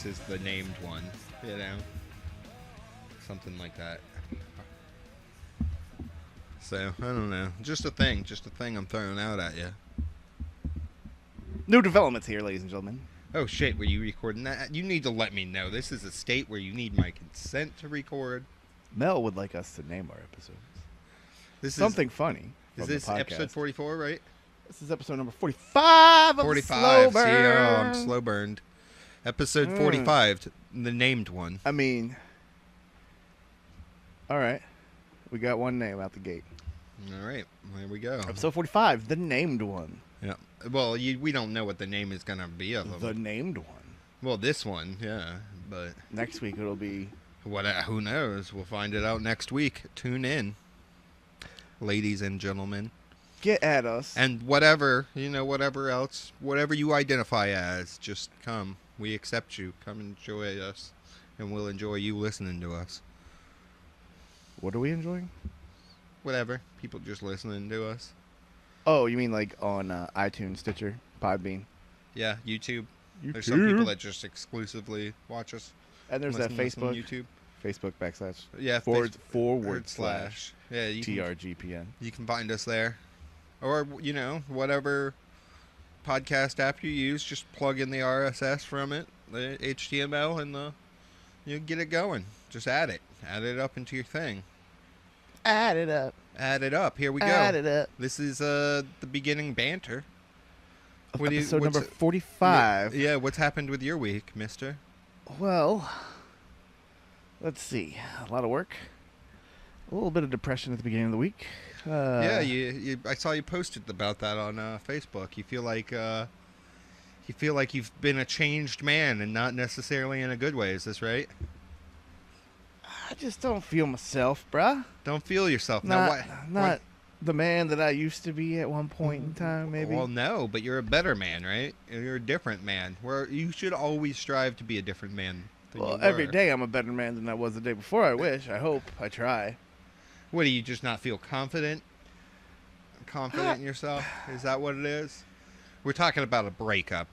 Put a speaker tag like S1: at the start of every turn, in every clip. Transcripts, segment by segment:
S1: this is the named one, you know? Something like that. So, I don't know. Just a thing I'm throwing out at you.
S2: New developments here, ladies and gentlemen.
S1: Oh shit, were you recording that? You need to let me know. This is a state where you need my consent to record.
S2: Mel would like us to name our episodes.
S1: This
S2: Something funny.
S1: Is this episode 44, right?
S2: This is episode number 45 of
S1: 45.
S2: Slow Burn.
S1: See, I'm slow burned. Episode 45, the named one.
S2: I mean, all right. We got one name out the gate.
S1: All right, there we go.
S2: Episode 45, the named one.
S1: Yeah. Well, we don't know what the name is going to be of them.
S2: The named one.
S1: Well, this one, yeah, but
S2: next week it'll be...
S1: Who knows? We'll find it out next week. Tune in, ladies and gentlemen.
S2: Get at us.
S1: And whatever else, whatever you identify as, just come. We accept you. Come enjoy us, and we'll enjoy you listening to us.
S2: What are we enjoying?
S1: Whatever. People just listening to us.
S2: Oh, you mean like on iTunes, Stitcher, PodBean?
S1: Yeah, YouTube. There's some people that just exclusively watch us.
S2: And there's that Facebook.
S1: YouTube.
S2: Facebook /
S1: Yeah,
S2: forward
S1: /
S2: slash.
S1: Yeah,
S2: TRGPN.
S1: You can find us there. Or, whatever podcast app you use, just plug in the RSS from it, the HTML, and you get it going. Just add it. Add it up into your thing.
S2: Add it up.
S1: Add it up. Here we go.
S2: Add it up.
S1: This is the beginning banter.
S2: Episode number 45.
S1: Yeah, what's happened with your week, mister?
S2: Well, let's see. A lot of work. A little bit of depression at the beginning of the week.
S1: Yeah, I saw you posted about that on Facebook. You feel like you've been a changed man, and not necessarily in a good way. Is this right?
S2: I just don't feel myself, bruh.
S1: Don't feel yourself.
S2: Not the man that I used to be at one point in time, maybe.
S1: Well, no, but you're a better man, right? You're a different man. You should always strive to be a different man than you were.
S2: Every day I'm a better man than I was the day before, I wish. I hope. I try.
S1: What, do you just not feel confident? Confident in yourself? Is that what it is? We're talking about a breakup.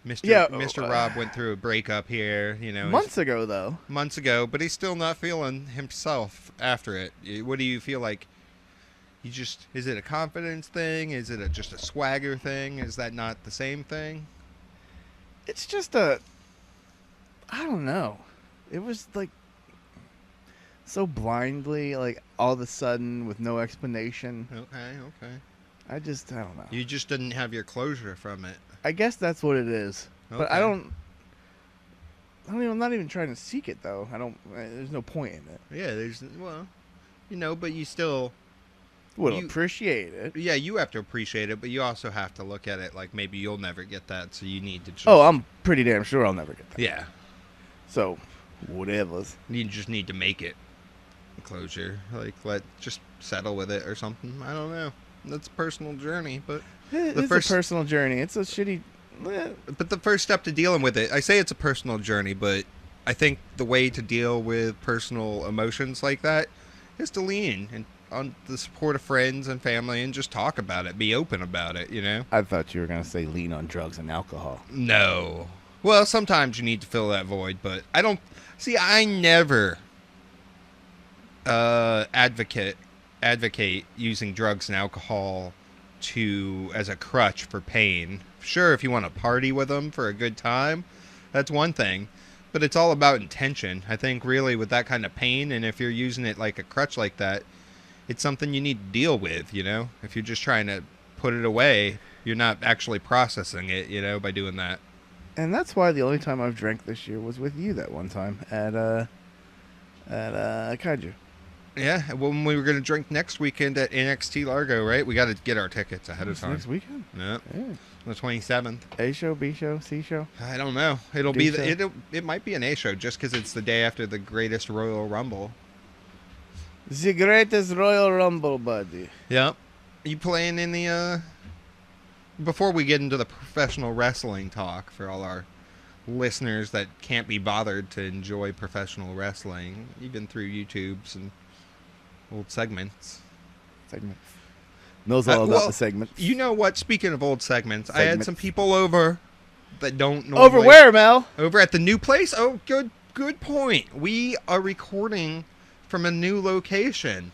S1: Mr. Rob went through a breakup here,
S2: months ago, though.
S1: Months ago, but he's still not feeling himself after it. What do you feel like? Is it a confidence thing? Is it just a swagger thing? Is that not the same thing?
S2: It's just I don't know. It was like so blindly, like all of a sudden with no explanation.
S1: Okay.
S2: I don't know.
S1: You just didn't have your closure from it.
S2: I guess that's what it is.
S1: Okay.
S2: But I'm not even trying to seek it, though. There's no point in it.
S1: Yeah, but you still
S2: would appreciate it.
S1: Yeah, you have to appreciate it, but you also have to look at it like maybe you'll never get that, so you need to just...
S2: Oh, I'm pretty damn sure I'll never get that.
S1: Yeah.
S2: So, whatever.
S1: You just need to make it closure. Like, just settle with it or something. I don't know. That's a personal journey, but...
S2: It's a personal journey. It's a shitty...
S1: But the first step to dealing with it... I say it's a personal journey, but I think the way to deal with personal emotions like that is to lean on the support of friends and family and just talk about it. Be open about it,
S2: I thought you were going to say lean on drugs and alcohol.
S1: No. Well, sometimes you need to fill that void, but I don't... See, I never advocate using drugs and alcohol as a crutch for pain. Sure, if you want to party with them for a good time, that's one thing. But it's all about intention. I think really with that kind of pain, and if you're using it like a crutch like that, it's something you need to deal with, If you're just trying to put it away, you're not actually processing it, by doing that.
S2: And that's why the only time I've drank this year was with you that one time at Kaiju.
S1: Yeah, when we were going to drink next weekend at NXT Largo, right? We got to get our tickets ahead of time.
S2: Next weekend?
S1: Yeah. The 27th.
S2: A show, B show, C show?
S1: I don't know. It might be an A show just because it's the day after the greatest Royal Rumble.
S2: The greatest Royal Rumble, buddy.
S1: Yep. You playing in the before we get into the professional wrestling talk for all our listeners that can't be bothered to enjoy professional wrestling, even through YouTubes and old segments.
S2: Knows all about the segments.
S1: You know what? Speaking of old segments, I had some people over that don't normally...
S2: Over where, Mel?
S1: Over at the new place? Oh, good point. We are recording from a new location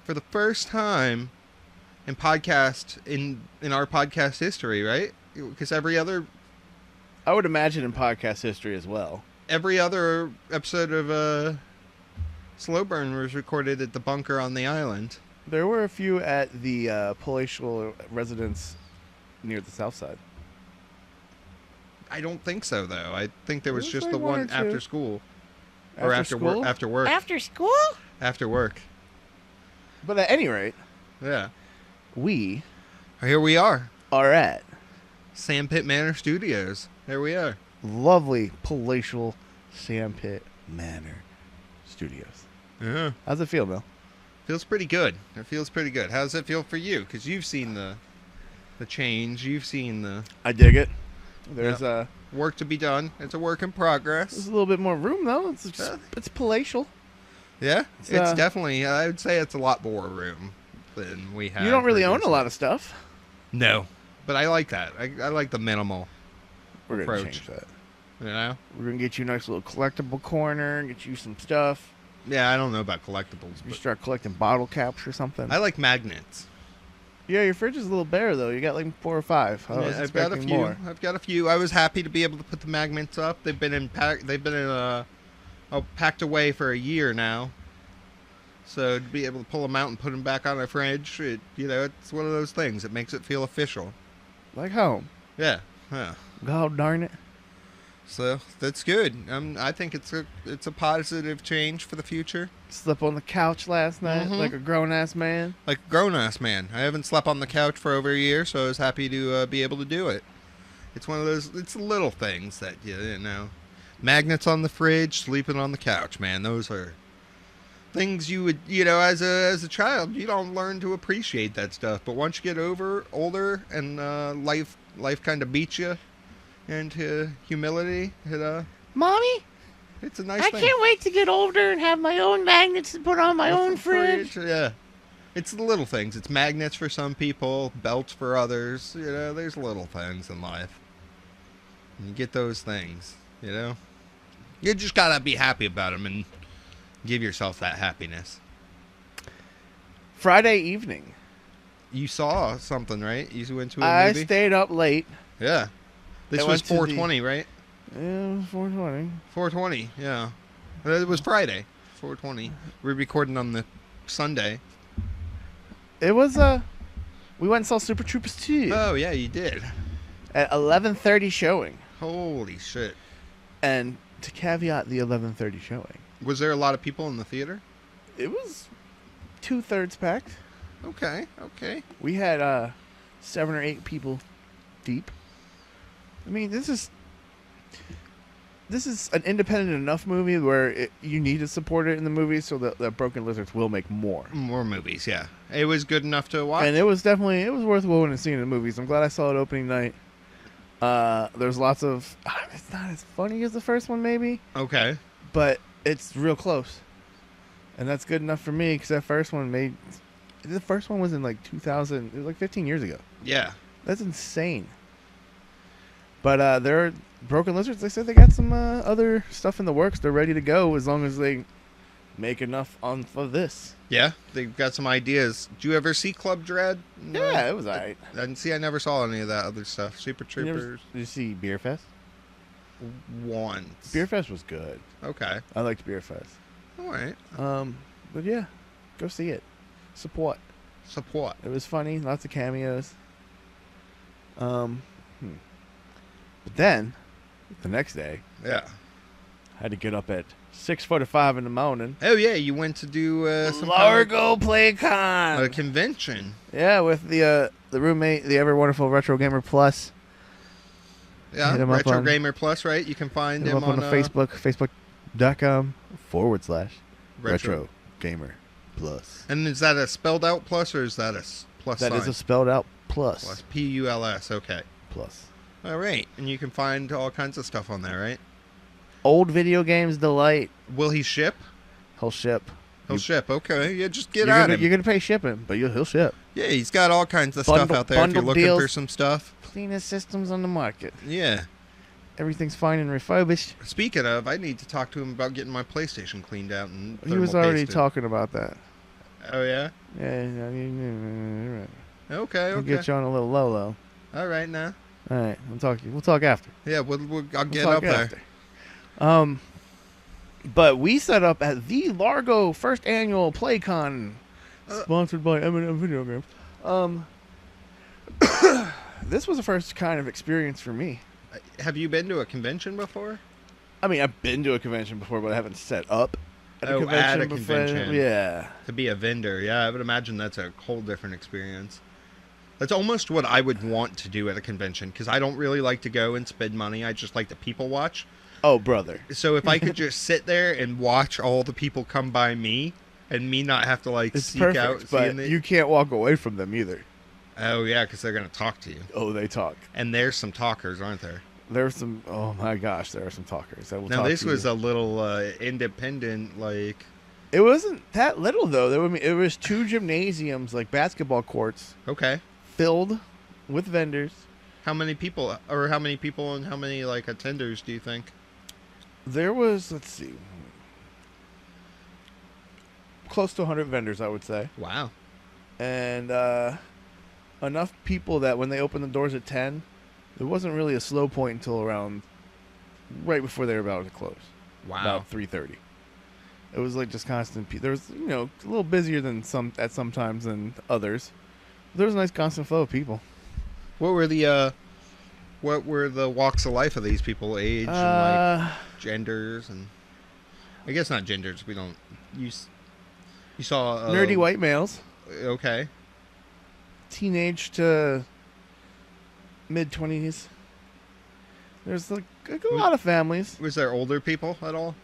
S1: for the first time in our podcast history, right? Because every other...
S2: I would imagine in podcast history as well.
S1: Every other episode of Slow Burn was recorded at the bunker on the island.
S2: There were a few at the palatial residence near the south side.
S1: I don't think so, though. I think there was just
S2: like
S1: the one
S2: or
S1: after
S2: two.
S1: school.
S2: After
S1: Or after
S2: school?
S1: work. After work.
S3: After school?
S1: After work.
S2: But at any rate,
S1: Yeah.
S2: we
S1: Here we are.
S2: are at
S1: Sandpit Manor Studios. There we are.
S2: lovely palatial Sandpit Manor Studios.
S1: Yeah.
S2: How's it feel, Mel?
S1: Feels pretty good. It feels pretty good. How does it feel for you? Because you've seen the change. You've seen the
S2: I dig it. There's
S1: work to be done. It's a work in progress.
S2: there's a little bit more room though. It's palatial.
S1: Yeah,
S2: It's,
S1: it's definitely. I would say it's a lot more room than we have.
S2: You don't really own a
S1: previously.
S2: lot of stuff.
S1: No, but I like that. I like the minimal.
S2: We're gonna
S1: Approach.
S2: change that.
S1: You know.
S2: We're gonna get you a nice little collectible corner. Get you some stuff.
S1: Yeah, I don't know about collectibles,
S2: You
S1: but
S2: start collecting bottle caps or something.
S1: I like magnets.
S2: Yeah, your fridge is a little bare though. You got like 4 or 5. I was
S1: Yeah, I've got a
S2: expecting
S1: few.
S2: more.
S1: I've got a few. I was happy to be able to put the magnets up. They've been packed away for a year now. So to be able to pull them out and put them back on a fridge, it's one of those things. It makes it feel official.
S2: Like home.
S1: Yeah. Yeah.
S2: God darn it.
S1: So that's good. I think it's a positive change for the future.
S2: Slept on the couch last night
S1: Mhm.
S2: like a grown ass man.
S1: Like a grown-ass man. I haven't slept on the couch for over a year, so I was happy to be able to do it. It's one of those. It's little things that you know. Magnets on the fridge, sleeping on the couch, man. Those are things you would, as a child, you don't learn to appreciate that stuff. But once you get older, and life kind of beats you into humility,
S3: Mommy,
S1: it's a nice
S3: I
S1: thing.
S3: can't wait to get older and have my own magnets to put on my own fridge.
S1: Yeah. It's the little things. It's magnets for some people, belts for others. There's little things in life. And you get those things, You just gotta be happy about them and give yourself that happiness.
S2: Friday evening.
S1: You saw something, right? You went to a
S2: I
S1: movie?
S2: stayed up late.
S1: Yeah. This
S2: I
S1: was
S2: went to the-
S1: 420, right?
S2: Yeah, it was 4:20.
S1: 420, yeah. It was Friday, 420. We're recording on the Sunday.
S2: It was we went and saw Super Troopers 2
S1: Oh, yeah, you did.
S2: at 11:30 showing.
S1: Holy shit.
S2: And to caveat the 11:30 showing,
S1: Was there a lot of people in the theater?
S2: it was 2/3 packed.
S1: Okay.
S2: We had 7 or 8 people deep. I mean, this is an independent enough movie where you need to support it in the movie so that Broken Lizards will make more.
S1: More movies, yeah. It was good enough to watch.
S2: And it was worth going and seeing in the movies. I'm glad I saw it opening night. There's lots of... It's not as funny as the first one, maybe,
S1: Okay.
S2: but it's real close. And that's good enough for me, because the first one was in like 2000... It was like 15 years ago.
S1: Yeah.
S2: That's insane. But they're Broken Lizards. They said they got some other stuff in the works. They're ready to go as long as they make enough for this.
S1: Yeah, they've got some ideas. Did you ever see Club Dread? No.
S2: Yeah, it was alright.
S1: I never saw any of that other stuff. Super Troopers.
S2: Did you see Beer Fest?
S1: Once.
S2: Beer Fest was good.
S1: Okay.
S2: I liked Beer Fest.
S1: All right.
S2: But yeah, go see it. Support. It was funny. Lots of cameos. But then, the next day,
S1: Yeah.
S2: I had to get up at 6:45 in the morning.
S1: Oh, yeah, you went to do some
S2: Largo
S1: kind
S2: PlayCon.
S1: of a convention.
S2: Yeah, with the roommate, the ever wonderful Retro Gamer Plus.
S1: Yeah,
S2: Hit him up
S1: Retro
S2: on-
S1: Gamer Plus, right? You can find
S2: Hit him
S1: him
S2: up on the Facebook, facebook.com/Retro Gamer Plus.
S1: And is that a spelled out plus or is that a plus
S2: That
S1: sign?
S2: is a spelled out
S1: plus.
S2: plus.
S1: P-U-L-S, okay.
S2: Plus.
S1: All right, and you can find all kinds of stuff on there, right?
S2: Old video games delight.
S1: Will he ship?
S2: He'll ship.
S1: He'll ship, okay. Yeah, just get
S2: You're
S1: at
S2: gonna,
S1: him.
S2: you're gonna pay shipping, but he'll ship.
S1: Yeah, he's got all kinds of stuff out there if you're
S2: bundle
S1: looking for
S2: deals.
S1: some stuff.
S2: Cleanest systems on the market.
S1: Yeah.
S2: Everything's fine and refurbished.
S1: Speaking of, I need to talk to him about getting my PlayStation cleaned out and
S2: He was already talking about that.
S1: Oh, yeah?
S2: Yeah.
S1: Okay,
S2: We'll
S1: okay.
S2: get you on a little low.
S1: All right, now.
S2: All right, we'll talk after.
S1: Yeah, I'll
S2: We'll
S1: get
S2: talk
S1: up there.
S2: after. But we set up at the Largo first annual PlayCon, sponsored by M&M Video Games. This was the first kind of experience for me.
S1: Have you been to a convention before?
S2: I mean, I've been to a convention before, but I haven't set up at a
S1: Oh,
S2: convention
S1: at a
S2: before.
S1: convention.
S2: Yeah.
S1: To be a vendor, yeah, I would imagine that's a whole different experience. That's almost what I would want to do at a convention, because I don't really like to go and spend money. I just like to people watch.
S2: Oh, brother.
S1: So if I could just sit there and watch all the people come by me, and me not have to
S2: It's
S1: seek
S2: perfect,
S1: out
S2: but
S1: seeing the...
S2: you can't walk away from them either.
S1: Oh yeah, because they're gonna talk to you.
S2: Oh, they talk.
S1: And there's some talkers, aren't there?
S2: There's some. Oh my gosh, there are some talkers. That will
S1: Now
S2: talk
S1: this
S2: to
S1: was
S2: you.
S1: a little independent, like...
S2: It wasn't that little though. It was 2 gymnasiums, like basketball courts,
S1: Okay.
S2: filled with vendors.
S1: How many people and how many like attenders do you think?
S2: There was, let's see, close to 100 vendors, I would say,
S1: Wow.
S2: and enough people that when they opened the doors at 10, there wasn't really a slow point until around right before they were about to close.
S1: Wow.
S2: About 3:30. It was like just constant. There was, a little busier than some times than others. There was a nice constant flow of people.
S1: What were the walks of life of these people? Age and like genders and I guess not genders. We don't. You saw
S2: nerdy white males,
S1: Okay.
S2: teenage to mid-20s. There's like a lot of families.
S1: Was there older people at all?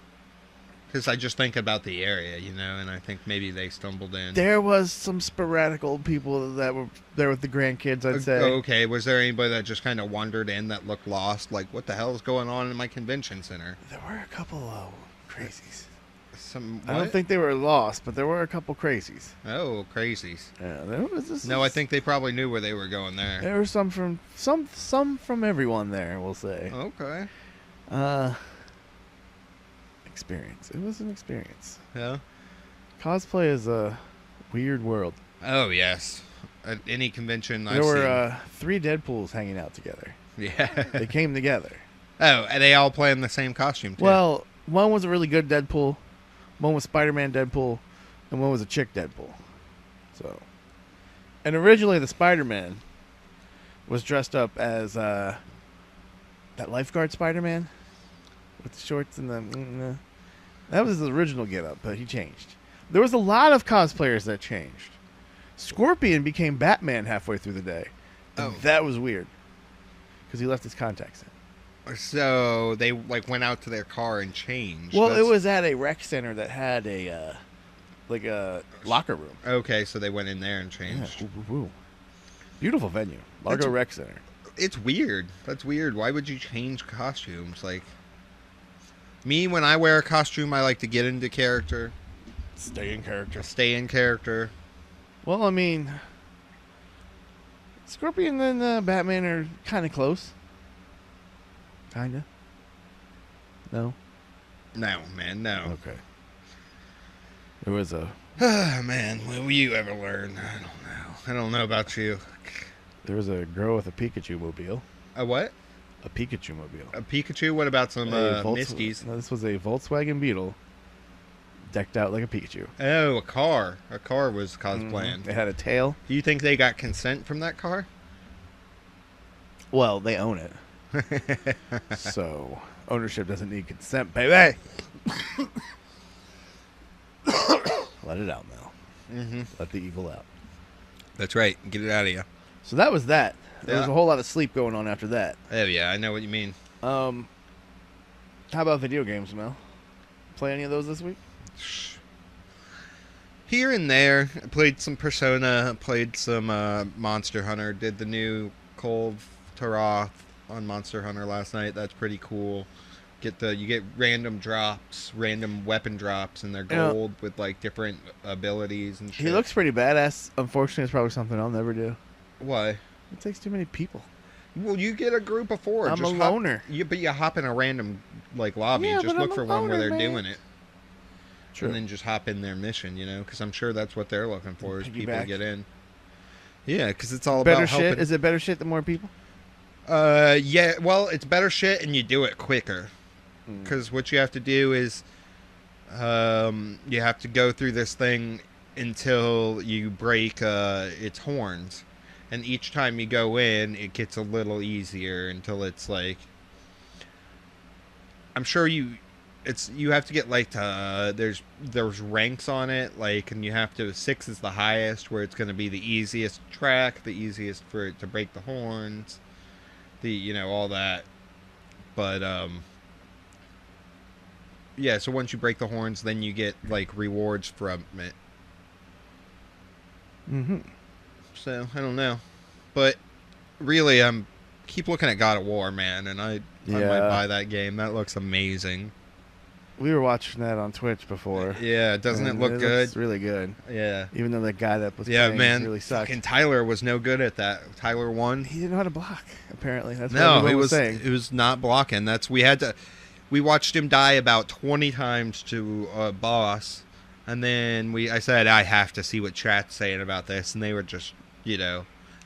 S1: Because I just think about the area, and I think maybe they stumbled in.
S2: There was some sporadic old people that were there with the grandkids, I'd say.
S1: Okay. Was there anybody that just kind of wandered in that looked lost? Like, what the hell is going on in my convention center?
S2: There were a couple of crazies.
S1: What?
S2: I don't think they were lost, but there were a couple crazies.
S1: Oh, crazies.
S2: Yeah, there was.
S1: No, I think they probably knew where they were going there.
S2: There were some from everyone there, we'll say.
S1: Okay.
S2: Experience. It was an experience.
S1: Yeah.
S2: Cosplay is a weird world.
S1: Oh, yes. At any convention
S2: There were 3 Deadpools hanging out together.
S1: Yeah.
S2: They came together.
S1: Oh, and they all play in the same costume, too.
S2: Well, one was a really good Deadpool, one was Spider-Man Deadpool, and one was a chick Deadpool. So, and originally the Spider-Man was dressed up as that lifeguard Spider-Man with the shorts and the. That was his original get-up, but he changed. There was a lot of cosplayers that changed. Scorpion became Batman halfway through the day.
S1: Oh.
S2: That was weird because he left his contacts in.
S1: So they went out to their car and changed.
S2: Well, it was at a rec center that had a locker room.
S1: Okay, so they went in there and changed.
S2: Yeah, woo. Beautiful venue, Largo Rec Center.
S1: It's weird. That's weird. Why would you change costumes? Like, me, when I wear a costume, I like to get into character.
S2: Stay in character.
S1: Stay in character.
S2: Well, I mean, Scorpion and Batman are kind of close. Kinda. No.
S1: No, man, no.
S2: Okay. There was a.
S1: Man, will you ever learn? I don't know. I don't know about you.
S2: There was a girl with a Pikachu mobile.
S1: A what?
S2: A Pikachu mobile.
S1: A Pikachu? What about some Misties?
S2: No, this was a Volkswagen Beetle, decked out like a Pikachu.
S1: Oh, a car. A car was cosplaying.
S2: It had a tail.
S1: Do you think they got consent from that car?
S2: Well, they own it. So, ownership doesn't need consent, baby. Let it out, Mel.
S1: Mm-hmm.
S2: Let the evil out.
S1: That's right. Get it out of you.
S2: So that was that. There was
S1: Yeah.
S2: a whole lot of sleep going on after that.
S1: Oh, yeah. I know what you mean.
S2: How about video games, Mel? Play any of those this week?
S1: Here and there. I played some Persona. Played some Monster Hunter. Did the new Cold Taroth on Monster Hunter last night. That's pretty cool. You get random drops, random weapon drops, and they're gold with like different abilities and shit.
S2: He looks pretty badass. Unfortunately, it's probably something I'll never do.
S1: Why?
S2: It takes too many people.
S1: Well, you get a group of 4.
S2: I'm
S1: Just
S2: a loner.
S1: But you hop in a random like lobby.
S2: Yeah,
S1: Just
S2: but
S1: look
S2: I'm
S1: for
S2: a
S1: one where
S2: loner,
S1: they're
S2: man.
S1: doing it.
S2: True.
S1: And then just hop in their mission, because I'm sure that's what they're looking for is people to
S2: Piggyback.
S1: get in. Yeah, because it's all
S2: Better
S1: about
S2: shit?
S1: helping.
S2: Is it better shit than more people?
S1: Yeah, well, it's better shit and you do it quicker. Because what you have to do is you have to go through this thing until you break its horns. And each time you go in, it gets a little easier until it's like... I'm sure you have to get like there's ranks on it, like, and you have to 6 is the highest, where it's going to be the easiest track, the easiest for it to break the horns, all that. But yeah, so once you break the horns, then you get like rewards from it. So I don't know, but really keep looking at God of War, man, and I might buy that game. That looks amazing.
S2: We were watching that on Twitch before.
S1: Yeah, doesn't it look good?
S2: It's really good.
S1: Yeah.
S2: Even though the guy that was playing really sucked.
S1: Fucking Tyler was no good at that. Tyler won.
S2: He didn't know how to block, apparently. That's what
S1: No,
S2: was saying.
S1: it was not blocking. We watched him die about 20 times to a boss, and then I said, I have to see what chat's saying about this, and they were just,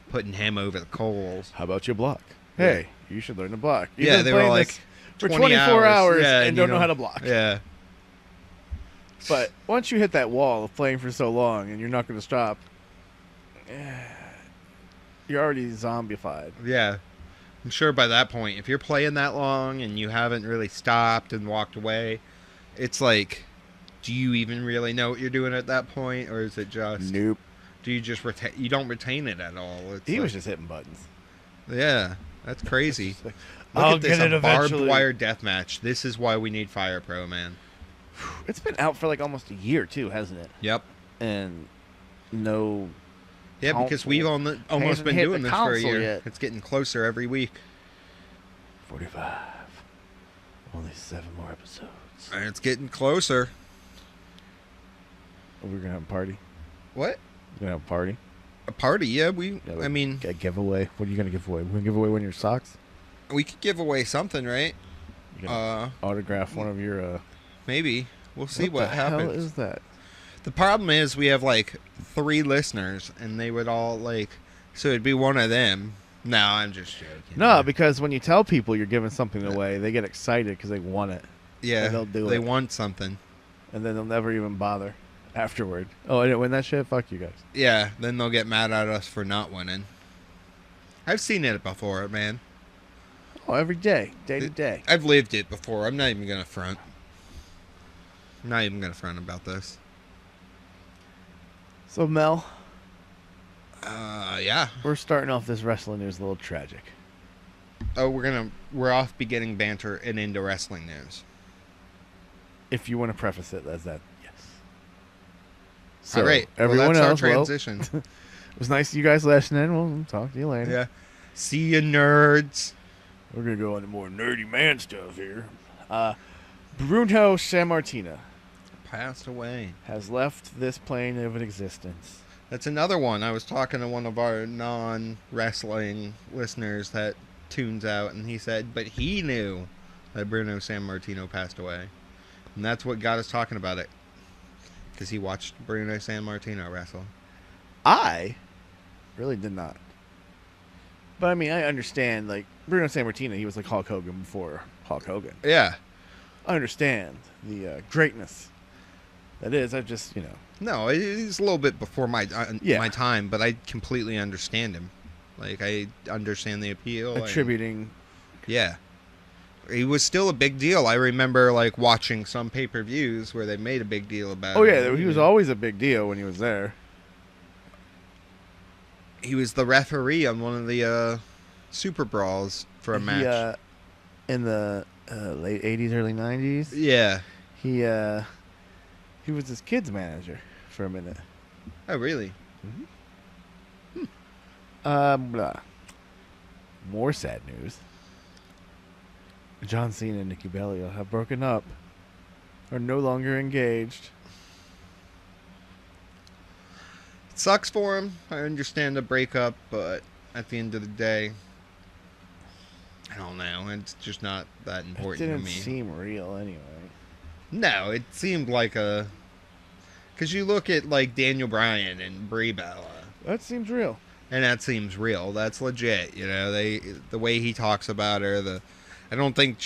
S1: putting him over the coals.
S2: How about you block? Hey, you should learn to block. You've
S1: Yeah,
S2: been
S1: they were
S2: playing
S1: like...
S2: this for 24 hours and don't know how to block.
S1: Yeah.
S2: But once you hit that wall of playing for so long and you're not going to stop, you're already zombified.
S1: Yeah. I'm sure by that point, if you're playing that long and you haven't really stopped and walked away, it's like, do you even really know what you're doing at that point? Or is it just...
S2: Nope.
S1: Do you just you don't retain it at all?
S2: He was just hitting buttons.
S1: Yeah, that's crazy.
S2: Like,
S1: Look
S2: I'll
S1: at this,
S2: get it
S1: a barbed
S2: eventually.
S1: wire deathmatch. This is why we need Fire Pro, man.
S2: It's been out for like almost a year, too, hasn't it?
S1: Yep.
S2: And no...
S1: Yeah, because we've almost
S2: Hasn't
S1: been
S2: hit
S1: doing
S2: the
S1: this for a
S2: console
S1: year.
S2: yet.
S1: It's getting closer every week.
S2: 45. Only 7 more episodes.
S1: And it's getting closer.
S2: We're going to have a party.
S1: What?
S2: We're going to have a party.
S1: A party, yeah.
S2: I mean... A giveaway. What are you going to give away? We're going to give away one of your socks?
S1: We could give away something, right?
S2: You autograph one of your...
S1: Maybe. We'll see what
S2: the
S1: happens.
S2: hell is that?
S1: The problem is we have like 3 listeners, and they would all like... So it'd be one of them. No, I'm just joking.
S2: No, because when you tell people you're giving something away, they get excited because they want it.
S1: Yeah,
S2: and they'll do
S1: they
S2: it.
S1: want something.
S2: And then they'll never even bother afterward. Oh, I didn't win that shit? Fuck you guys.
S1: Yeah, then they'll get mad at us for not winning. I've seen it before, man.
S2: Oh, every day. Day to day.
S1: I've lived it before. I'm not even going to front. I'm not even going to front about this.
S2: So, Mel.
S1: Yeah.
S2: We're starting off this wrestling news a little tragic.
S1: Oh, we're off beginning banter and into wrestling news.
S2: If you want to preface it as that, yes. So,
S1: all right.
S2: Everyone
S1: that's
S2: else,
S1: our transition.
S2: it was nice you guys listening. We'll talk to you later.
S1: Yeah. See you, nerds.
S2: We're going to go into more nerdy man stuff here. Bruno Sammartino
S1: Passed away.
S2: has left this plane of existence.
S1: That's another one. I was talking to one of our non-wrestling listeners that tunes out, and he said, but he knew that Bruno Sammartino passed away. And that's what got us talking about it. Because he watched Bruno Sammartino wrestle.
S2: I really did not. But, I mean, I understand, like, Bruno Sammartino, he was like Hulk Hogan before Hulk Hogan.
S1: Yeah.
S2: I understand the greatness that is. I just,
S1: No, it's a little bit before my time, but I completely understand him. Like, I understand the appeal.
S2: attributing.
S1: Yeah. He was still a big deal. I remember, like, watching some pay-per-views where they made a big deal about
S2: Oh,
S1: him.
S2: yeah, he was always a big deal when he was there.
S1: He was the referee on one of the Super Brawls for a match.
S2: In the late 80s, early 90s.
S1: Yeah.
S2: He was his kid's manager for a minute.
S1: Oh, really?
S2: More sad news. John Cena and Nikki Bella have broken up. Are no longer engaged.
S1: It sucks for him. I understand the breakup, but at the end of the day, I don't know. It's just not that
S2: It
S1: important
S2: didn't
S1: to me.
S2: seem real anyway.
S1: No, it seemed like a... Because you look at, like, Daniel Bryan and Brie Bella,
S2: That seems real.
S1: and that seems real. That's legit, you know. The way he talks about her, I don't think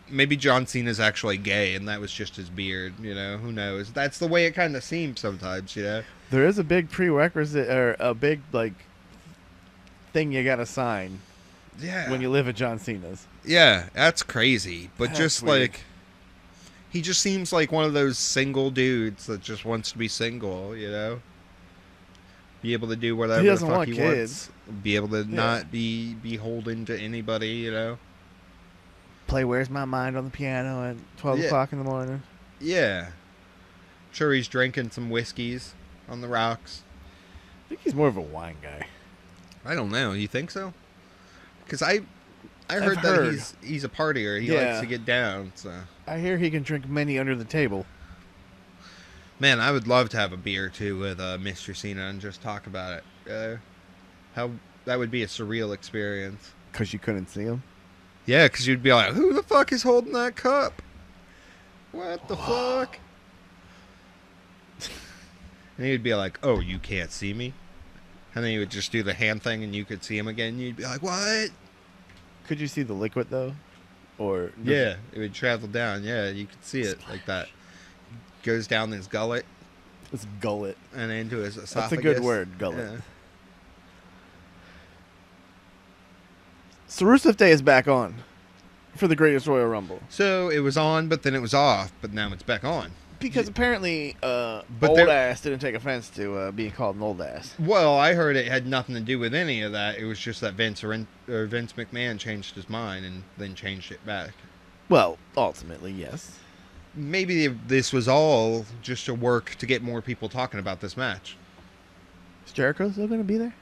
S1: maybe John Cena's actually gay, and that was just his beard, you know. Who knows? That's the way it kind of seems sometimes, you know.
S2: There is a big prerequisite, or a big, like, thing you gotta sign
S1: Yeah.
S2: when you live at John Cena's.
S1: Yeah, that's crazy. But
S2: That's
S1: just
S2: weird.
S1: like, he just seems like one of those single dudes that just wants to be single, you know? Be able to do whatever
S2: He
S1: the
S2: doesn't
S1: fuck
S2: want
S1: he
S2: kids.
S1: wants. Be able to not be beholden to anybody, you know?
S2: Play Where's My Mind on the piano at 12
S1: Yeah.
S2: o'clock in the morning.
S1: Yeah. Sure, he's drinking some whiskeys on the rocks.
S2: I think he's more of a wine guy.
S1: I don't know. You think so? Because I heard that
S2: heard.
S1: he's a partier. He
S2: Yeah.
S1: likes to get down, so...
S2: I hear he can drink many under the table.
S1: Man, I would love to have a beer too with Mr. Cena and just talk about it. How that would be a surreal experience.
S2: Because you couldn't see him.
S1: Yeah, because you'd be like, "Who the fuck is holding that cup? What the fuck?" And he'd be like, "Oh, you can't see me." And then he would just do the hand thing, and you could see him again. And you'd be like, "What?"
S2: Could you see the liquid, though? Or
S1: Yeah, it would travel down. Yeah, you could see it like that. Goes down his gullet
S2: It's gullet.
S1: and into his esophagus.
S2: That's a good word, gullet.
S1: Yeah.
S2: So Rusev Day is back on for the Greatest Royal Rumble.
S1: So it was on, but then it was off, but now it's back on.
S2: Because apparently old
S1: there-
S2: ass didn't take offense to being called an old ass.
S1: Well, I heard it had nothing to do with any of that. It was just that Vince McMahon changed his mind and then changed it back.
S2: Well, ultimately, yes.
S1: Maybe this was all just a work to get more people talking about this match.
S2: Is Jericho still going to be there?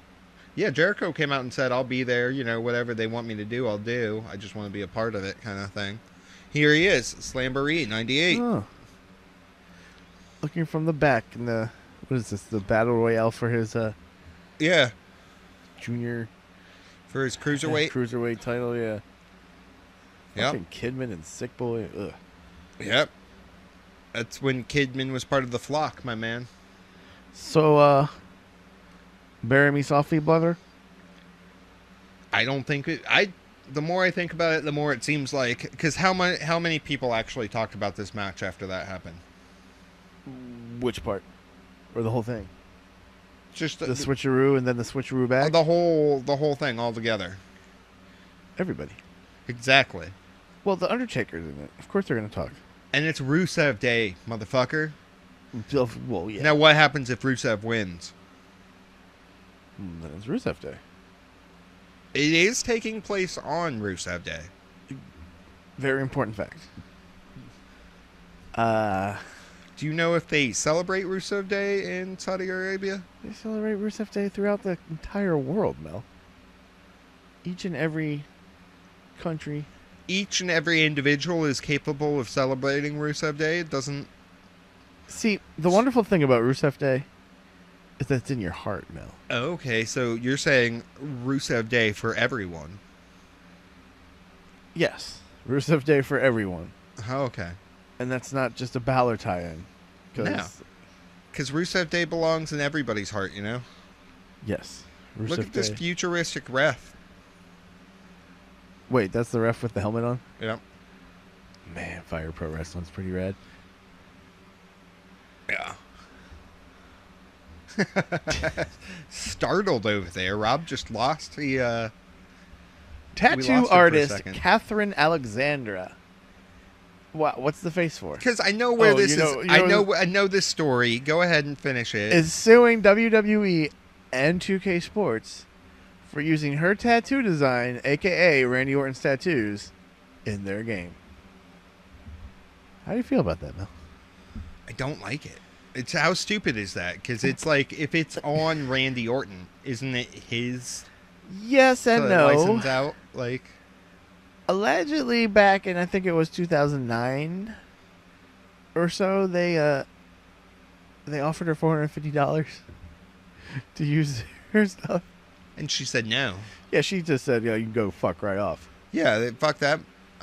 S1: Yeah, Jericho came out and said, "I'll be there, you know, whatever they want me to do, I'll do. I just want to be a part of it," kind of thing. Here he is, Slamboree, 98.
S2: Oh. Looking from the back in the, what is this, the Battle Royale for his
S1: Yeah,
S2: junior
S1: for his cruiserweight.
S2: cruiserweight title, yeah.
S1: Yep.
S2: Fucking Kidman and Sick Boy. Ugh.
S1: Yep. That's when Kidman was part of the flock, my man.
S2: So, bury me softly, brother.
S1: I don't think it. The more I think about it, the more it seems like, because how many people actually talked about this match after that happened?
S2: Which part? Or the whole thing?
S1: Just
S2: The switcheroo and then the switcheroo back?
S1: the whole thing all together.
S2: Everybody.
S1: Exactly.
S2: Well, the Undertaker's in it. Of course they're going to talk.
S1: And it's Rusev Day, motherfucker.
S2: Well, yeah.
S1: Now what happens if Rusev wins?
S2: Then it's Rusev Day.
S1: It is taking place on Rusev Day.
S2: Very important fact.
S1: Do you know if they celebrate Rusev Day in Saudi Arabia?
S2: They celebrate Rusev Day throughout the entire world, Mel. Each and every country.
S1: Each and every individual is capable of celebrating Rusev Day. It doesn't...
S2: See, the wonderful thing about Rusev Day is that it's in your heart, Mel.
S1: Okay, so you're saying Rusev Day for everyone.
S2: Yes. Rusev Day for everyone.
S1: Oh, okay.
S2: And that's not just a Balor tie-in.
S1: No. Because Rusev Day belongs in everybody's heart, you know?
S2: Yes. Rusev
S1: Look at this
S2: Day.
S1: futuristic ref.
S2: Wait, that's the ref with the helmet on?
S1: Yep.
S2: Man, Fire Pro Wrestling's pretty rad.
S1: Yeah. Startled over there. Rob just lost. We lost
S2: Tattoo
S1: him for a
S2: artist
S1: second.
S2: Catherine Alexandra. What's the face for?
S1: Because I know where this
S2: you know-
S1: is.
S2: you know-
S1: I know this story. Go ahead and finish it.
S2: Is suing WWE and 2K Sports for using her tattoo design, aka Randy Orton's tattoos, in their game. How do you feel about that, Mel?
S1: I don't like it. It's how stupid is that? Because it's like if it's on Randy Orton, isn't it his
S2: Yes and
S1: to
S2: no.
S1: license out? Like,
S2: Allegedly, back in I think it was 2009 or so, they offered her $450 to use her stuff.
S1: And she said no.
S2: Yeah, she just said, "Yeah, you can go fuck right off."
S1: Yeah, fuck that.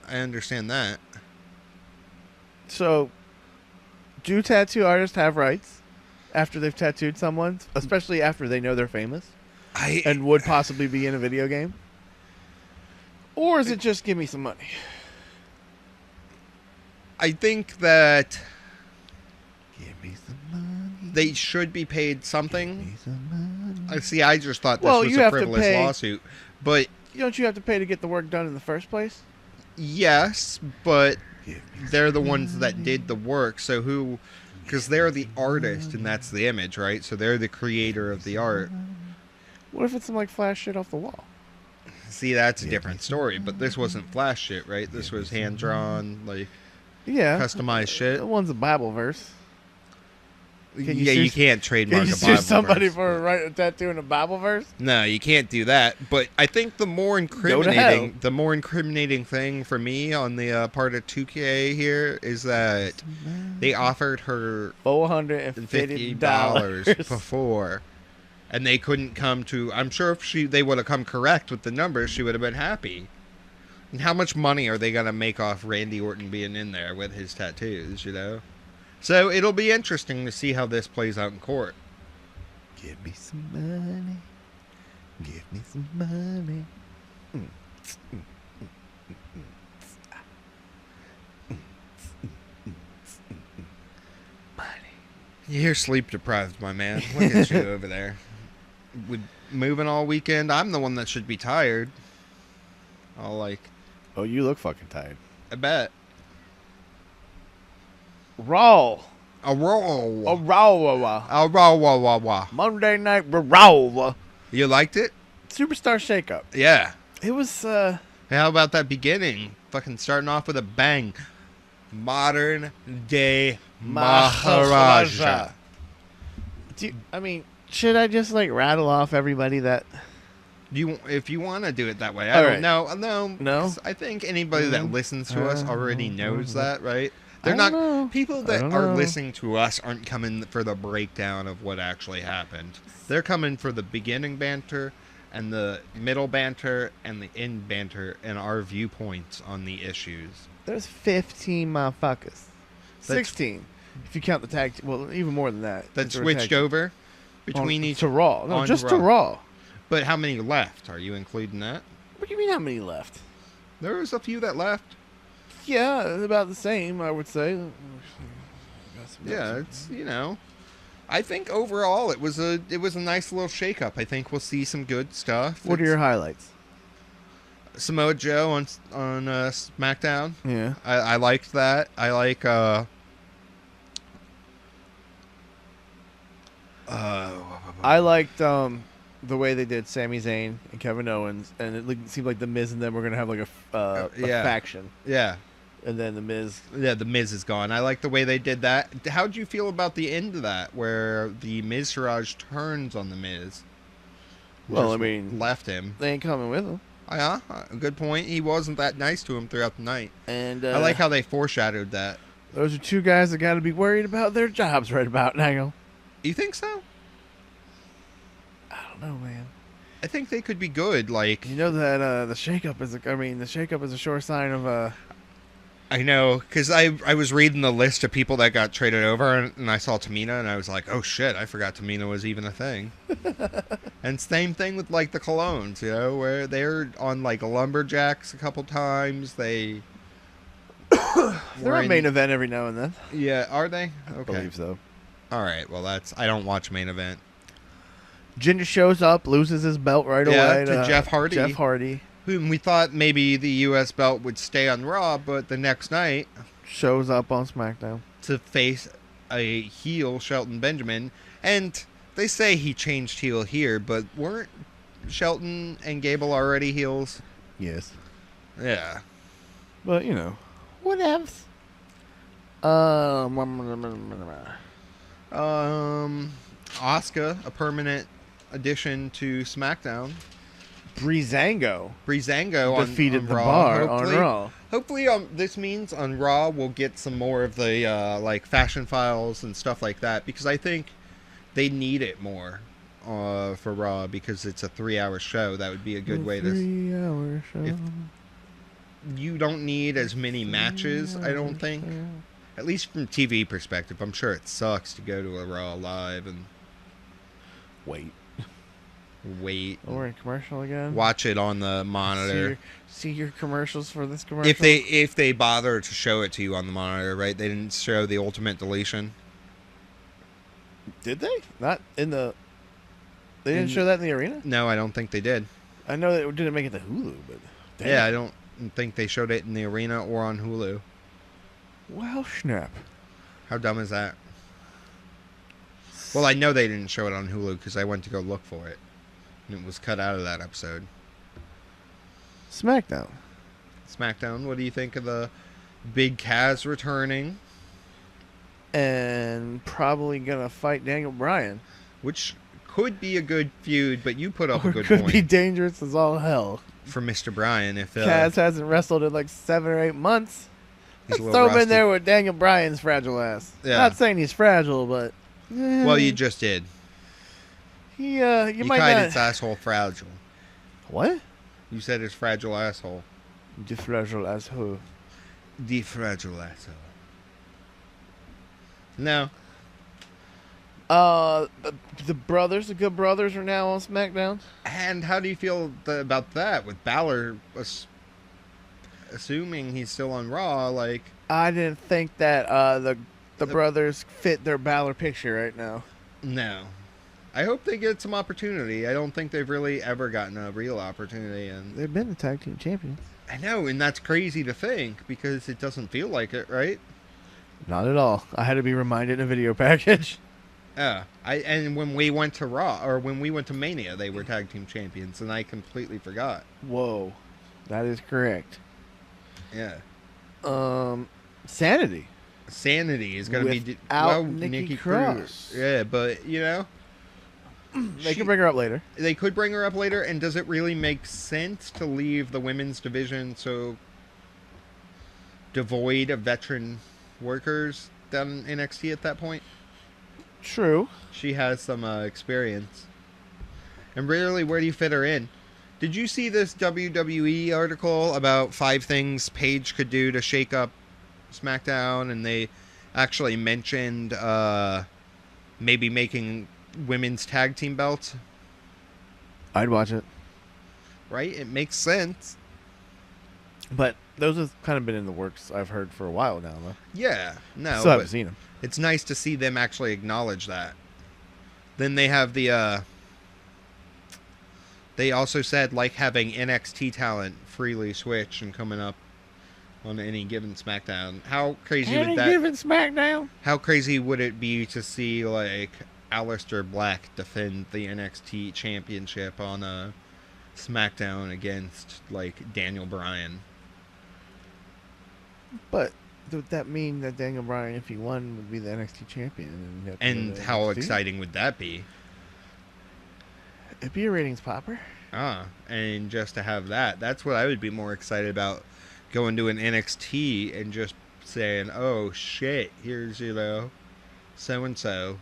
S1: I understand that.
S2: So, do tattoo artists have rights after they've tattooed someone, especially after they know they're famous and would possibly be in a video game? Or is it just give me some money?
S1: I think that
S2: Give me some money.
S1: they should be paid something.
S2: Give me some money.
S1: See, I just thought this
S2: Well,
S1: was
S2: you
S1: a
S2: have to
S1: frivolous
S2: pay-
S1: lawsuit. But
S2: Don't you have to pay to get the work done in the first place?
S1: yes, but
S2: Give me
S1: they're the ones that did the work. So who... Because they're the artist, and that's the image, right? So they're the creator of the art.
S2: What if it's some like flash shit off the wall?
S1: See, that's a different story. But this wasn't flash shit, right? This was hand-drawn, like,
S2: Yeah,
S1: customized shit.
S2: That one's a Bible verse. Can you
S1: Yeah,
S2: sue-
S1: you can't trademark
S2: Can you
S1: a
S2: sue
S1: Bible
S2: somebody
S1: verse.
S2: for writing a tattoo in a Bible verse?
S1: No, you can't do that. But I think the more
S2: hell.
S1: incriminating thing for me on the part of 2K here is that they offered her
S2: $450
S1: before, and they couldn't come to. I'm sure if they would have come correct with the numbers, she would have been happy. And how much money are they gonna make off Randy Orton being in there with his tattoos? You know, so it'll be interesting to see how this plays out in court.
S2: Give me some money. Give me some money.
S1: You're sleep deprived, my man. Look at you over there. With moving all weekend, I'm the one that should be tired. I'll like,
S2: Oh, you look fucking tired.
S1: I bet.
S2: Raw.
S1: A roll.
S2: A raw.
S1: A roll.
S2: Monday night raw.
S1: You liked it?
S2: Superstar shakeup.
S1: Yeah.
S2: It was
S1: How about that beginning? Fucking starting off with a bang. Modern day Maharaja.
S2: should I just like rattle off everybody that
S1: If you want to do it that way,
S2: All
S1: I
S2: right.
S1: don't know.
S2: No?
S1: 'Cause I think anybody that listens to us already knows that, right? They're
S2: I
S1: not
S2: don't know.
S1: people
S2: I
S1: that
S2: don't
S1: are
S2: know.
S1: listening to us aren't coming for the breakdown of what actually happened. They're coming for the beginning banter and the middle banter and the end banter and our viewpoints on the issues.
S2: there's 15 motherfuckers. 16 if you count the tag. Well, even more than that.
S1: That
S2: since they were
S1: switched
S2: tag-
S1: over between each.
S2: to Raw. No,
S1: on
S2: just to Raw.
S1: But how many left? Are you including that?
S2: What do you mean? How many left?
S1: There was a few that left.
S2: Yeah, about the same, I would say.
S1: Yeah, it's I think overall it was a nice little shakeup. I think we'll see some good stuff.
S2: What are your highlights?
S1: Samoa Joe on SmackDown?
S2: Yeah.
S1: I liked that. I like
S2: I liked the way they did Sami Zayn and Kevin Owens, and it seemed like the Miz and them were gonna have like a
S1: yeah.
S2: faction,
S1: yeah.
S2: and then the Miz.
S1: Yeah, the Miz is gone. I like the way they did that. How'd you feel about the end of that, where the Miztourage turns on the Miz?
S2: Well,
S1: Just
S2: I mean,
S1: left him.
S2: they ain't coming with him,
S1: Yeah, good point. He wasn't that nice to him throughout the night.
S2: and
S1: I like how they foreshadowed that.
S2: those are two guys that got to be worried about their jobs right about now.
S1: You think so?
S2: I don't know, man.
S1: I think they could be good. Like,
S2: You know that the shakeup is a sure sign of
S1: I know, because I was reading the list of people that got traded over, and I saw Tamina, and I was like, oh shit, I forgot Tamina was even a thing. And same thing with like the Colognes, where they're on like Lumberjacks a couple times. They're
S2: on main event every now and then.
S1: Yeah, are they?
S2: I
S1: Okay.
S2: believe so.
S1: All right. Well, I don't watch main event.
S2: Jinder shows up, loses his belt right
S1: Yeah,
S2: away
S1: to Jeff Hardy.
S2: Jeff Hardy
S1: Whom we thought maybe the U.S. belt would stay on Raw, but the next night
S2: shows up on SmackDown.
S1: to face a heel Shelton Benjamin, and they say he changed heel here, but weren't Shelton and Gable already heels?
S2: Yes,
S1: Yeah.
S2: but whatevs.
S1: Asuka, a permanent addition to SmackDown.
S2: Breezango defeated
S1: on
S2: the
S1: Raw.
S2: Bar
S1: Hopefully,
S2: on Raw.
S1: Hopefully, this means on Raw we'll get some more of the like fashion files and stuff like that, because I think they need it more for Raw, because it's a 3-hour show. That would be a good way to.
S2: 3-hour show.
S1: If you don't need as many matches, I don't think. At least from TV perspective, I'm sure it sucks to go to a Raw live and
S2: wait.
S1: Oh,
S2: we're in commercial again.
S1: Watch it on the monitor.
S2: See your commercials for this commercial.
S1: If they bother to show it to you on the monitor, right? They didn't show the ultimate deletion.
S2: Did they? Not in the. They didn't show that in the arena.
S1: No, I don't think they did.
S2: I know that it didn't make it to Hulu, but damn.
S1: Yeah, I don't think they showed it in the arena or on Hulu.
S2: Well, snap.
S1: How dumb is that? Well, I know they didn't show it on Hulu because I went to go look for it. And it was cut out of that episode.
S2: SmackDown.
S1: What do you think of the Big Kaz returning?
S2: And probably going to fight Daniel Bryan.
S1: Which could be a good feud, but you put up a good
S2: could
S1: point.
S2: Be dangerous as all hell.
S1: For Mr. Bryan, if...
S2: Kaz hasn't wrestled in like 7 or 8 months.
S1: He's a
S2: Let's
S1: little
S2: throw him in
S1: rusty.
S2: there with Daniel Bryan's fragile ass.
S1: Yeah.
S2: Not saying he's fragile, but...
S1: Well, you just did.
S2: You might
S1: called
S2: not...
S1: its asshole fragile.
S2: What?
S1: You said it's fragile asshole.
S2: The fragile asshole.
S1: The fragile asshole. No.
S2: The brothers, the Good Brothers, are now on SmackDown.
S1: And how do you feel about that? With Balor assuming he's still on Raw, like...
S2: I didn't think that the brothers fit their Balor picture right now.
S1: No. I hope they get some opportunity. I don't think they've really ever gotten a real opportunity. And
S2: they've been the tag team champions.
S1: I know, and that's crazy to think, because it doesn't feel like it, right?
S2: Not at all. I had to be reminded in a video package.
S1: Yeah. And when we went to Raw, or when we went to Mania, they were tag team champions, and I completely forgot.
S2: Whoa. That is correct.
S1: Yeah.
S2: Sanity.
S1: Sanity is going to be...
S2: Without Nikki Cross.
S1: Yeah, but, you know...
S2: They can bring her up later.
S1: They could bring her up later, and does it really make sense to leave the women's division so devoid of veteran workers down in NXT at that point?
S2: True.
S1: She has some experience. And really, where do you fit her in? Did you see this WWE article about 5 things Paige could do to shake up SmackDown? And they actually mentioned maybe making women's tag team belts.
S2: I'd watch it.
S1: Right? It makes sense.
S2: But those have kind of been in the works, I've heard, for a while now, though.
S1: Yeah. No.
S2: Still haven't seen them.
S1: It's nice to see them actually acknowledge that. Then they have the... they also said, like, having NXT talent freely switch and coming up on any given SmackDown. How crazy would that...
S3: Any given SmackDown?
S1: How crazy would it be to see, like, Aleister Black defend the NXT championship on a SmackDown against, like, Daniel Bryan?
S2: But would that mean that Daniel Bryan, if he won, would be the NXT champion?
S1: And how exciting would that be?
S2: It'd be a ratings popper.
S1: And just to have that, that's what I would be more excited about, going to an NXT and just saying, oh shit, here's, you know, so-and-so.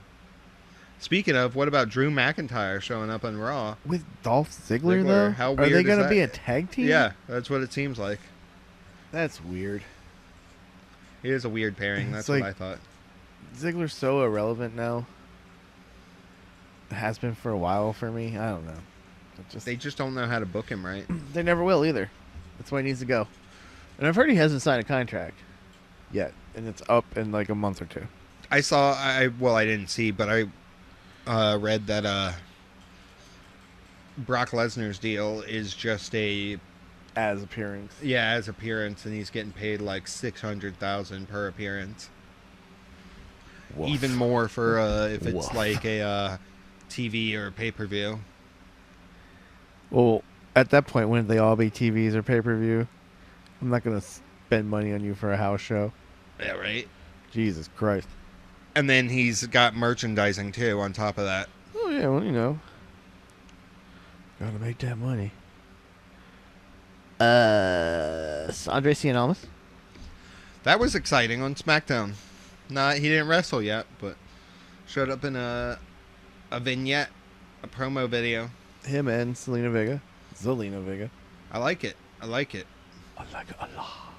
S1: Speaking of, what about Drew McIntyre showing up on Raw?
S2: With Dolph Ziggler, though?
S1: How
S2: Are
S1: weird
S2: they
S1: is
S2: going to
S1: that?
S2: be a tag team?
S1: Yeah, that's what it seems like.
S2: That's weird.
S1: It is a weird pairing, that's
S2: like,
S1: what I thought.
S2: Ziggler's so irrelevant now. It has been for a while for me. I don't know.
S1: They just don't know how to book him right.
S2: They never will either. That's why he needs to go. And I've heard he hasn't signed a contract yet, and it's up in like a month or 2.
S1: I didn't see, but I read that Brock Lesnar's deal is just
S2: as appearance.
S1: Yeah, as appearance, and he's getting paid like $600,000 per appearance.
S2: Woof.
S1: Even more for if it's
S2: Woof.
S1: like a TV or a pay-per-view.
S2: Well, at that point, wouldn't they all be TVs or pay-per-view? I'm not going to spend money on you for a house show.
S1: Yeah, right?
S2: Jesus Christ.
S1: And then he's got merchandising, too, on top of that.
S2: Oh, yeah, well, you know. Gotta make that money. Andre Cianalmas.
S1: That was exciting on SmackDown. He didn't wrestle yet, but showed up in a vignette, a promo video.
S2: Him and Zelina Vega.
S1: I like it.
S2: I like it a lot.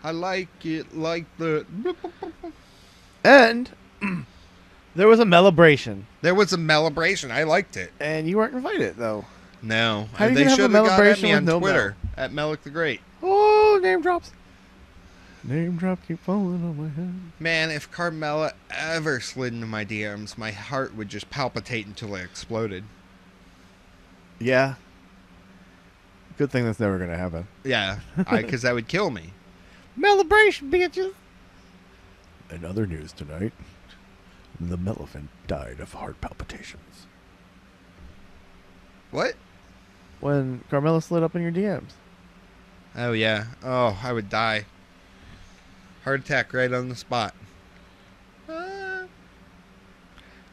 S1: I like it like the...
S2: And there was a celebration.
S1: There was a celebration. I liked it.
S2: And you weren't invited, though.
S1: No.
S2: How are you
S1: They
S2: gonna have a
S1: should have got at
S2: celebration
S1: me
S2: with
S1: on
S2: no
S1: Twitter, at Melik the Great.
S2: Oh, name drops. Name drop keep falling on my head.
S1: Man, if Carmella ever slid into my DMs, my heart would just palpitate until it exploded.
S2: Yeah. Good thing that's never going to happen.
S1: Yeah, because that would kill me.
S2: Celebration, bitches. In other news tonight, the Melephant died of heart palpitations.
S1: What?
S2: When Carmella slid up in your DMs.
S1: Oh, yeah. Oh, I would die. Heart attack right on the spot.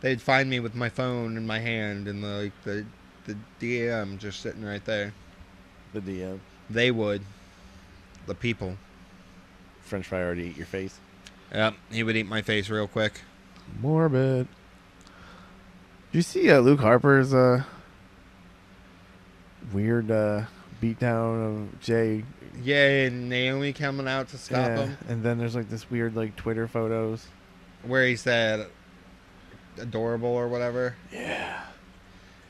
S1: They'd find me with my phone in my hand and the DM just sitting right there.
S2: The DM.
S1: They would. The people.
S2: French fry already eat your face.
S1: Yep, he would eat my face real quick.
S2: Morbid. Did you see Luke Harper's weird beatdown of Jay?
S1: Yeah, and Naomi coming out to stop him.
S2: And then there's like this weird like Twitter photos
S1: where he said adorable or whatever.
S2: Yeah.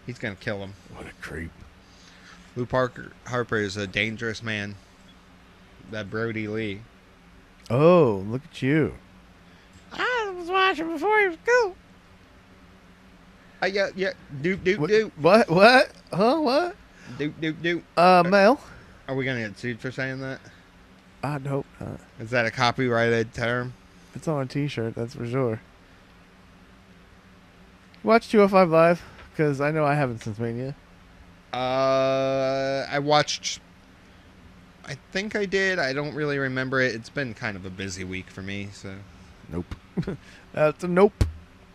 S1: He's going to kill him.
S2: What a creep.
S1: Luke Harper is a dangerous man. That Brody Lee.
S2: Oh, look at you.
S3: I was watching before he was cool.
S1: Yeah. Doop.
S2: What? Huh? What?
S1: Doop.
S2: Mel?
S1: Are we going to get sued for saying that?
S2: I hope not.
S1: Is that a copyrighted term?
S2: It's on a t-shirt, that's for sure. Watch 205 Live, because I know I haven't since Mania.
S1: I watched... I think I did. I don't really remember it. It's been kind of a busy week for me, so...
S2: Nope. That's a nope.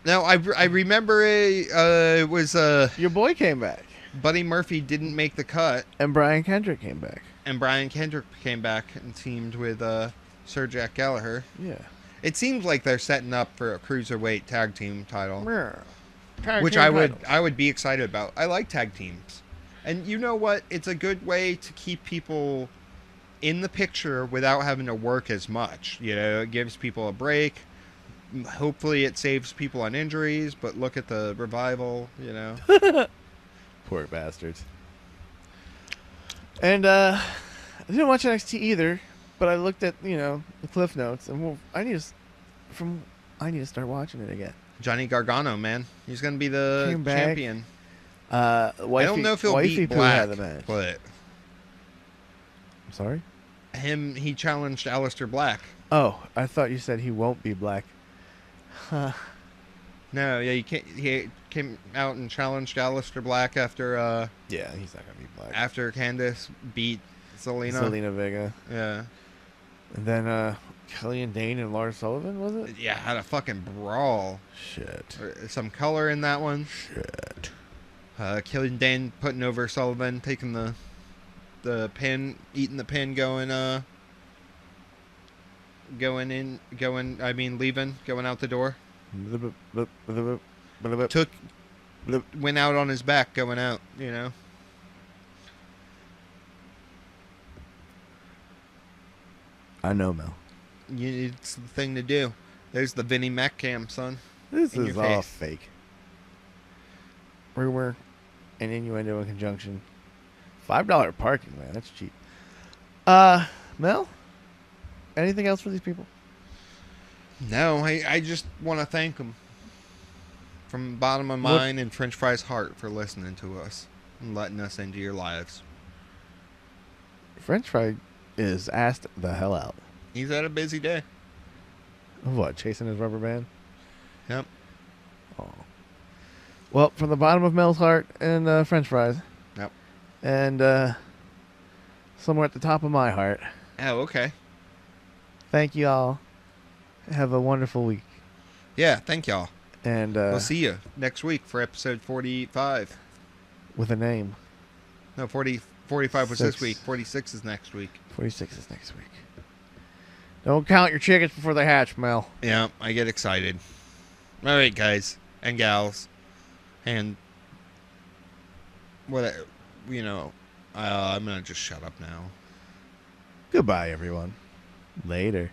S1: No, I remember it was...
S2: Your boy came back.
S1: Buddy Murphy didn't make the cut.
S2: And Brian Kendrick came back.
S1: And Brian Kendrick came back and teamed with Sir Jack Gallagher.
S2: Yeah.
S1: It seems like they're setting up for a cruiserweight tag team title, which
S2: I
S1: I would be excited about. I like tag teams, and you know what? It's a good way to keep people in the picture without having to work as much. You know, it gives people a break. Hopefully, it saves people on injuries. But look at the Revival. You know,
S2: poor bastards. And I didn't watch NXT either. But I looked at, the Cliff Notes, and I need to start watching it again.
S1: Johnny Gargano, man, he's gonna be the champion.
S2: I don't
S1: know if he'll beat Black, but
S2: I'm sorry.
S1: He challenged Aleister Black.
S2: Oh, I thought you said he won't be Black. Huh.
S1: No, yeah, he came out and challenged Aleister Black after.
S2: Yeah, he's not gonna be Black.
S1: After Candice beat
S2: Zelina Vega.
S1: Yeah.
S2: And then Killian Dane and Lars Sullivan, was it?
S1: Yeah, had a fucking brawl.
S2: Shit.
S1: Some color in that one.
S2: Shit.
S1: Killian Dane putting over Sullivan, taking the pin, eating the pin, going out the door. Went out on his back, going out,
S2: I know, Mel.
S1: It's the thing to do. There's the Vinnie Mac cam, son.
S2: This is all fake. Rumor and innuendo in conjunction. $5 parking, man. That's cheap. Mel? Anything else for these people?
S1: No, I just want to thank them from the bottom of mine and French Fry's heart for listening to us and letting us into your lives.
S2: French Fry is asked the hell out.
S1: He's had a busy day.
S2: What, chasing his rubber band?
S1: Yep.
S2: Oh. Well, from the bottom of Mel's heart and French Fries.
S1: Yep.
S2: And somewhere at the top of my heart.
S1: Oh, okay.
S2: Thank you all. Have a wonderful week.
S1: Yeah, thank y'all.
S2: And
S1: we'll see you next week for episode 45.
S2: With a name.
S1: No, 44. 45 was this
S2: 6.
S1: week. 46 is next week.
S2: 46 is next week. Don't count your chickens before they hatch, Mel.
S1: Yeah, I get excited. All right, guys and gals, and what I'm gonna just shut up now.
S2: Goodbye, everyone. Later.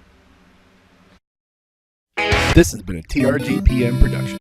S4: This has been a TRGPN production.